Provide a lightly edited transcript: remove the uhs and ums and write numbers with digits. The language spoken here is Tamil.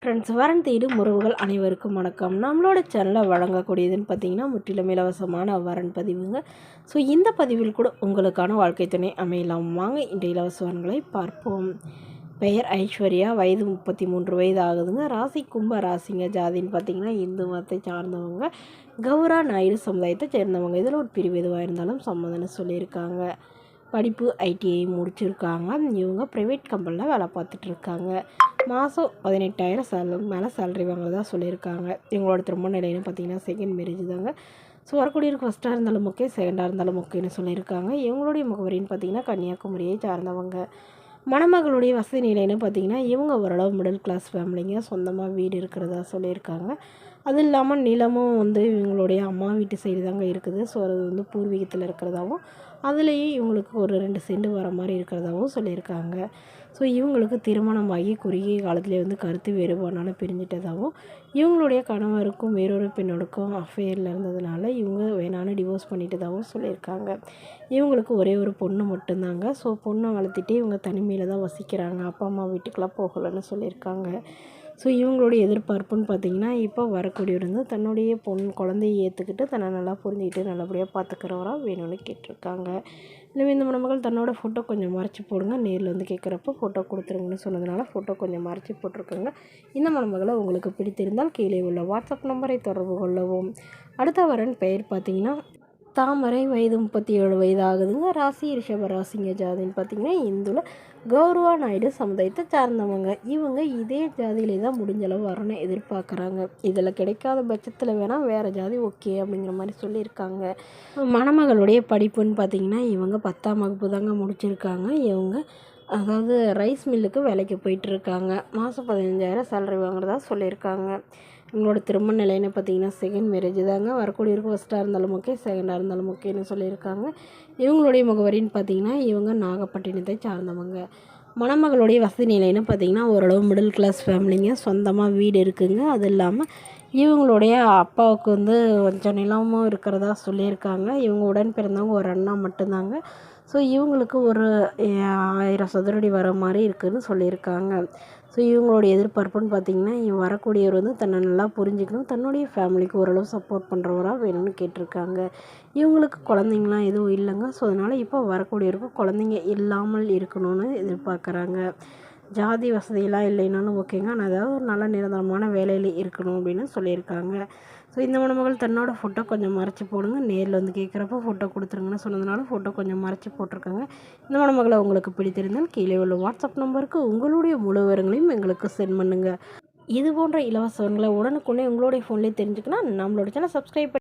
ஃப்ரெண்ட்ஸ், வரன் தேடும் உறவுகள் அனைவருக்கும் வணக்கம். நம்மளோட சேனலில் வழங்கக்கூடியதுன்னு பார்த்தீங்கன்னா முற்றிலும் இலவசமான வரன் பதிவுங்க. ஸோ இந்த பதிவில் கூட உங்களுக்கான வாழ்க்கை துணை அமையலாம். வாங்க இன்றைய இலவச வரன்களை பார்ப்போம். பெயர் ஐஸ்வர்யா, வயது 33 வயது ஆகுதுங்க. ராசி கும்ப ராசிங்க. ஜாதின்னு பார்த்தீங்கன்னா இந்து மதத்தை சார்ந்தவங்க, கௌரா நாயுடு சமுதாயத்தை சேர்ந்தவங்க. இதில் ஒரு பிரிவு எதுவாக இருந்தாலும் சம்மதம்னு சொல்லியிருக்காங்க. படிப்பு ஐடிஐ முடிச்சிருக்காங்க. இவங்க ப்ரைவேட் கம்பெனியில் வேலை பார்த்துட்ருக்காங்க. மாதம் 18,000 மேலே சேலரி வாங்குறதா சொல்லியிருக்காங்க. இவங்களோட திருமண நிலைன்னு பார்த்தீங்கன்னா செகண்ட் மேரேஜ் தாங்க. ஸோ வரக்கூடியவருக்கு ஃபஸ்ட்டாக இருந்தாலும் ஓகே, செகண்டாக இருந்தாலும் ஓகேன்னு சொல்லியிருக்காங்க. இவங்களுடைய முகவரின்னு பார்த்தீங்கன்னா கன்னியாகுமரியை சார்ந்தவங்க. மணமகளுடைய வசதி நிலைன்னு பார்த்தீங்கன்னா இவங்க ஓரளவு மிடில் கிளாஸ் ஃபேமிலிங்க. சொந்தமாக வீடு இருக்கிறதா சொல்லியிருக்காங்க. அது இல்லாமல் நிலமும் இவங்களுடைய அம்மா வீட்டு சைடு தாங்க இருக்குது. ஸோ அது பூர்வீகத்தில் இருக்கிறதாவும், அதுலேயும் இவங்களுக்கு ஒரு 2 சென்ட் வர மாதிரி இருக்கிறதாவும் சொல்லியிருக்காங்க. ஸோ இவங்களுக்கு திருமணமாகி குறுகிய காலத்துலேயே கருத்து வேறுபாடுனால பிரிஞ்சிட்டதாகவும், இவங்களுடைய கணவருக்கும் வேறொரு பெண்ணோடுக்கும் அஃபேரில் இருந்ததுனால இவங்க வேணான்னு டிவோர்ஸ் பண்ணிட்டதாகவும் சொல்லியிருக்காங்க. இவங்களுக்கு ஒரே ஒரு பொண்ணு மட்டும்தாங்க. ஸோ பொண்ணை வளர்த்துட்டு இவங்க தனிமையில் தான் வசிக்கிறாங்க. அப்பா அம்மா வீட்டுக்கெலாம் போகலைன்னு சொல்லியிருக்காங்க. ஸோ இவங்களுடைய எதிர்பார்ப்புன்னு பார்த்திங்கன்னா, இப்போ வரக்கூடியவர் தன்னுடைய குழந்தையை ஏற்றுக்கிட்டு தன்னை நல்லா புரிஞ்சுக்கிட்டு நல்லபடியாக பார்த்துக்கிறவராக வேணும்னு கேட்டிருக்காங்க. எனவே இந்த மணமகள் தன்னோட ஃபோட்டோ கொஞ்சம் மறைச்சி போடுங்க, நேரில் கேட்குறப்ப ஃபோட்டோ கொடுத்துருங்கன்னு சொன்னதுனால ஃபோட்டோ கொஞ்சம் மறைச்சி போட்டிருக்கோங்க. இந்த மணமகளை உங்களுக்கு பிடித்திருந்தால் கீழே உள்ள வாட்ஸ்அப் நம்பரை தொடர்பு கொள்ளவும். அடுத்த வரன் பெயர் பார்த்திங்கன்னா தாமரை, வயது 37 வயது ஆகுதுங்க. ராசி ரிஷப ராசிங்க. ஜாதின்னு பார்த்திங்கன்னா இந்துல கௌரவா நாயுடு சமுதாயத்தை சார்ந்தவங்க. இவங்க இதே ஜாதியிலே தான் முடிஞ்சளவு வரணும்னு எதிர்பார்க்குறாங்க. இதில் கிடைக்காத பட்சத்தில் வேணால் வேறு ஜாதி ஓகே அப்படிங்கிற மாதிரி சொல்லியிருக்காங்க. மணமகளுடைய படிப்புன்னு பார்த்திங்கன்னா இவங்க 10ஆம் வகுப்பு தாங்க முடிச்சிருக்காங்க. இவங்க அதாவது ரைஸ் மில்லுக்கு வேலைக்கு போயிட்டுருக்காங்க. மாதம் 15,000 சேலரி வாங்குறதா சொல்லியிருக்காங்க. இவங்களோட திருமண நிலைன்னு பார்த்தீங்கன்னா செகண்ட் மேரேஜ் தாங்க. வரக்கூடியவருக்கு ஃபஸ்ட்டாக இருந்தாலும் ஓகே, செகண்டாக இருந்தாலும் ஓகேன்னு சொல்லியிருக்காங்க. இவங்களுடைய முகவரின்னு பார்த்தீங்கன்னா இவங்க நாகப்பட்டினத்தை சார்ந்தவங்க. மணமகளுடைய வசதி நிலைன்னு பார்த்தீங்கன்னா ஓரளவு மிடில் கிளாஸ் ஃபேமிலிங்க. சொந்தமாக வீடு இருக்குதுங்க. அது இல்லாமல் இவங்களுடைய அப்பாவுக்கு கொஞ்சம் நிலமும் இருக்கிறதா சொல்லியிருக்காங்க. இவங்க உடன் பிறந்தவங்க ஒரு அண்ணா மட்டும்தாங்க. ஸோ இவங்களுக்கு ஒரு 1000 சதுரடி வர மாதிரி இருக்குதுன்னு சொல்லியிருக்காங்க. ஸோ இவங்களுடைய எதிர்பார்ப்புன்னு பார்த்திங்கன்னா வரக்கூடியவர் தன்னை நல்லா புரிஞ்சுக்கணும், தன்னுடைய ஃபேமிலிக்கு ஓரளவு சப்போர்ட் பண்ணுறவராக வேணும்னு கேட்டிருக்காங்க. இவங்களுக்கு குழந்தைங்களாம் எதுவும் இல்லைங்க. ஸோ அதனால் இப்போ வரக்கூடியவருக்கு குழந்தைங்க இல்லாமல் இருக்கணும்னு எதிர்பார்க்குறாங்க. ஜாதி வசதியெல்லாம் இல்லைனாலும் ஓகேங்க, ஆனால் அதாவது ஒரு நல்ல நிரந்தரமான வேலையில் இருக்கணும் அப்படின்னு சொல்லியிருக்காங்க. ஸோ இந்த மணமகள் தன்னோட ஃபோட்டோ கொஞ்சம் மறைச்சி போடுங்க, நேரில் கேட்குறப்ப ஃபோட்டோ கொடுத்துருங்கன்னு சொன்னதுனால ஃபோட்டோ கொஞ்சம் மறைச்சி போட்டிருக்காங்க. இந்த மணமகளை உங்களுக்கு பிடித்திருந்தால் கீழே உள்ள வாட்ஸ்அப் நம்பருக்கு உங்களுடைய முழு விவரங்களையும் எங்களுக்கு சென்ட் பண்ணுங்கள். இது போன்ற இலவசங்களை உடனுக்குடனே உங்களுடைய ஃபோன்லேயே தெரிஞ்சுக்கணும். நம்மளோட சேனல் சப்ஸ்கிரைப்